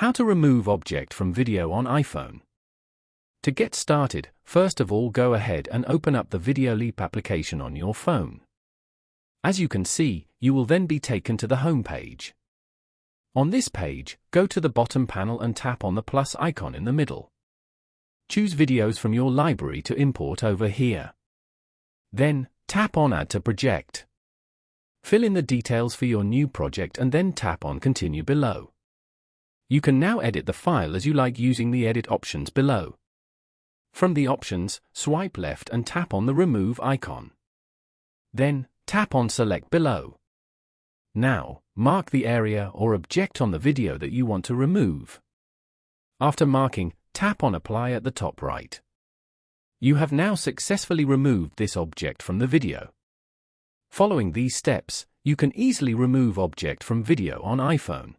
How to remove object from video on iPhone. To get started, first of all go ahead and open up the Video Leap application on your phone. As you can see, you will then be taken to the home page. On this page, go to the bottom panel and tap on the plus icon in the middle. Choose videos from your library to import over here. Then, tap on Add to Project. Fill in the details for your new project and then tap on Continue below. You can now edit the file as you like using the edit options below. From the options, swipe left and tap on the Remove icon. Then, tap on Select below. Now, mark the area or object on the video that you want to remove. After marking, tap on Apply at the top right. You have now successfully removed this object from the video. Following these steps, you can easily remove object from video on iPhone.